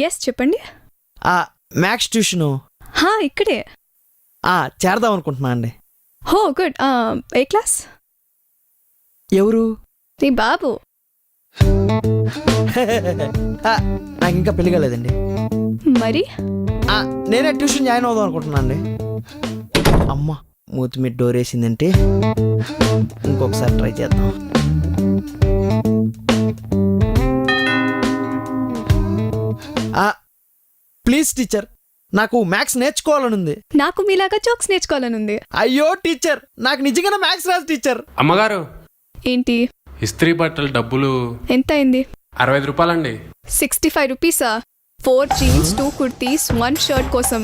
Yes చెప్పండి. Maths tuition ఇక్కడే. చేరదాం అనుకుంటున్నా అండి. హో గుడ్. ఏ క్లాస్? ఎవరు? నీ బాబు. నాకు ఇంకా పెళ్లి కాలేదండి. మరి నేనే ట్యూషన్ జాయిన్ అవుదాం అనుకుంటున్నా అండి. అమ్మ మూతి మీద డోర్ వేసిందంటే ఇంకొకసారి ట్రై చేద్దాం. ప్లీజ్ టీచర్, నాకు మ్యాథ్స్ నేర్చుకోవాలని ఉంది. నాకు మీలాగా జోక్స్ నేర్చుకోవాలని ఉంది. అయ్యో టీచర్, నాకు నిజంగా మ్యాథ్స్ రాదు టీచర్. అమ్మగారు, ఏంటి? ఇస్త్రీ బట్టలు డబ్బులు ఎంత అయింది? 65 రూపాయలండి. 65 రూపీసా? 4 జీన్స్ 2 కుర్తీస్ 1 షర్ట్ కోసం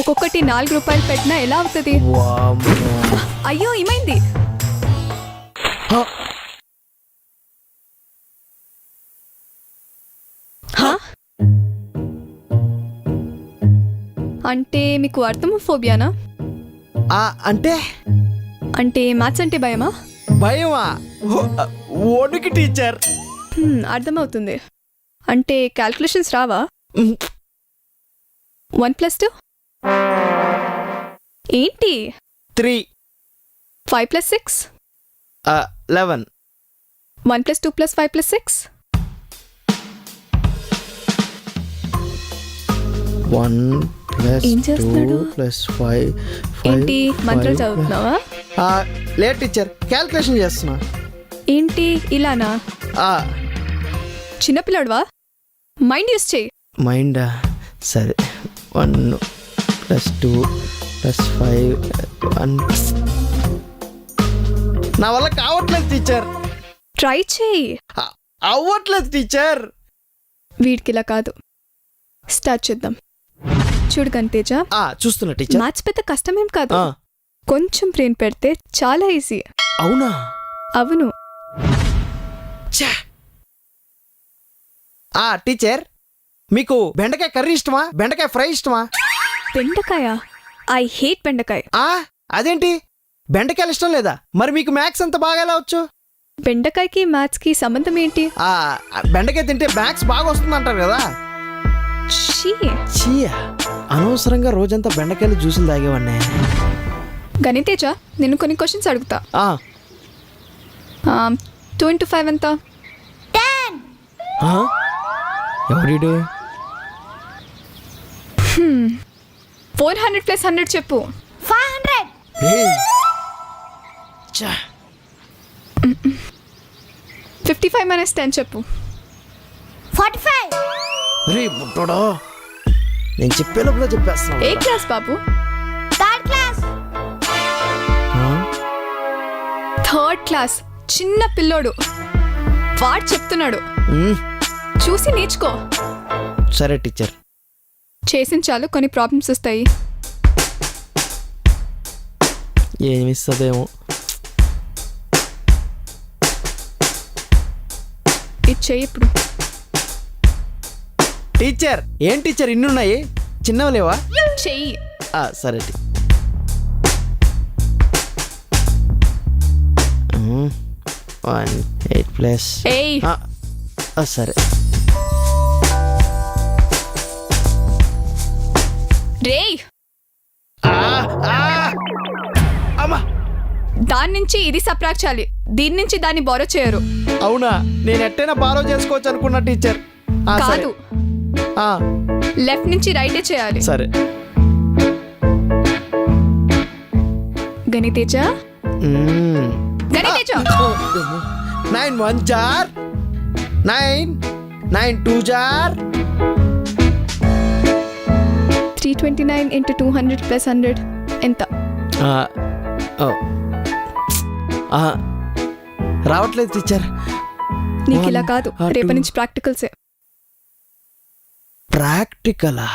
ఒక్కొక్కటి 4 రూపాయలు పెట్టినా ఎలా అవుతుంది? అయ్యో ఏమైంది? అంటే మీకు అర్థమోఫోబియానా? అంటే అంటే మ్యాథ్స్ అంటే భయమా? భయమా? ఓడికి టీచర్. అర్థమవుతుంది. అంటే క్యాల్కులేషన్స్ రావా? 1 + 2 ఏంటి? 3. 5 + 6 11. 1 + 2 + 5 + 6 1 ఏం + చేస్తున్నాడు? 2 + 5. ఏంటి మంత్రాలు చదువుతున్నావా? లేదు టీచర్, క్యాల్కులేషన్ చేస్తున్నా. ఏంటి ఇలానా? చిన్నపిల్లాడువా? మైండ్ యూస్ చేయి. మైండా? సరే. 1 + 2 + 5 1. నా వల్ల కావట్లేదు టీచర్. ట్రై చేయి. అవ్వట్లేదు టీచర్. వీడికి ఇలా కాదు. స్టార్ట్ చేద్దాం. చూడు గణితేజ, చూస్తున్నా టీచర్. మ్యాథ్స్ పెద్ద కష్టమేం కాదు. కొంచెం బ్రెయిన్ పెడితే చాలా ఈజీ. అవునా? అవును. టీచర్, మీకు బెండకాయ కర్రీ ఇష్టమా, బెండకాయ ఫ్రై ఇష్టమా? బెండకాయ? ఐ హేట్ బెండకాయ. అదేంటి, బెండకాయలు ఇష్టం లేదా? మరి మీకు మ్యాథ్స్ అంత బాగా ఎలా వచ్చు? బెండకాయకి మ్యాథ్స్కి సంబంధం ఏంటి? బెండకాయ తింటే మ్యాథ్స్ బాగా వస్తుంది అంటారు కదా. అనవసరంగా రోజంతా బెండకాయలు జ్యూసులు తాగేవాడినే. గణితేజ, నేను కొన్ని క్వశ్చన్స్ అడుగుతా. 2 × 5 ఎంత? 10. ఎవరిడు? 400 + 100 చెప్పు. 500. 55 - 10 చెప్పు. 45. రే బుట్టోడా, నేను చెప్పేలోపల చెప్పేస్తున్నా. ఏ క్లాస్ బాబు? 3rd class. 3rd class. చిన్న పిల్లోడు వాడు చెప్తున్నాడు. చూసి నేర్చుకో. సరే టీచర్. చేసిన చాలు, కొన్ని ప్రాబ్లమ్స్ వస్తాయి. ఏమిస్తుందేమో. ఇచ్చేయి ఇప్పుడు. టీచర్, ఏం టీచర్ ఇన్ని ఉన్నాయి, చిన్నవి లేవా? చెయ్యి. సరే. 1 8 ప్లస్. సరే. రేయ్, అమ్మా, దాని నుంచి ఇది సబ్ట్రాక్ట్ చేయాలి, దీని నుంచి దాన్ని బారో చేయరు. అవునా? నేను ఎట్టైనా బారో చేసుకోవచ్చు అనుకున్నా టీచర్. కాదు, లెఫ్ట్ నుంచి రైటే చేయాలి. సరే. గణితేజ, గణితేజ. 9 1 జార్ 9 9 2 జార్ 329 × 200 + 100 ఎంత? రావట్లేదు టీచర్. నీకు ఇలా కాదు, రేపటి నుంచి ప్రాక్టికల్సే. ప్రాక్టికలా?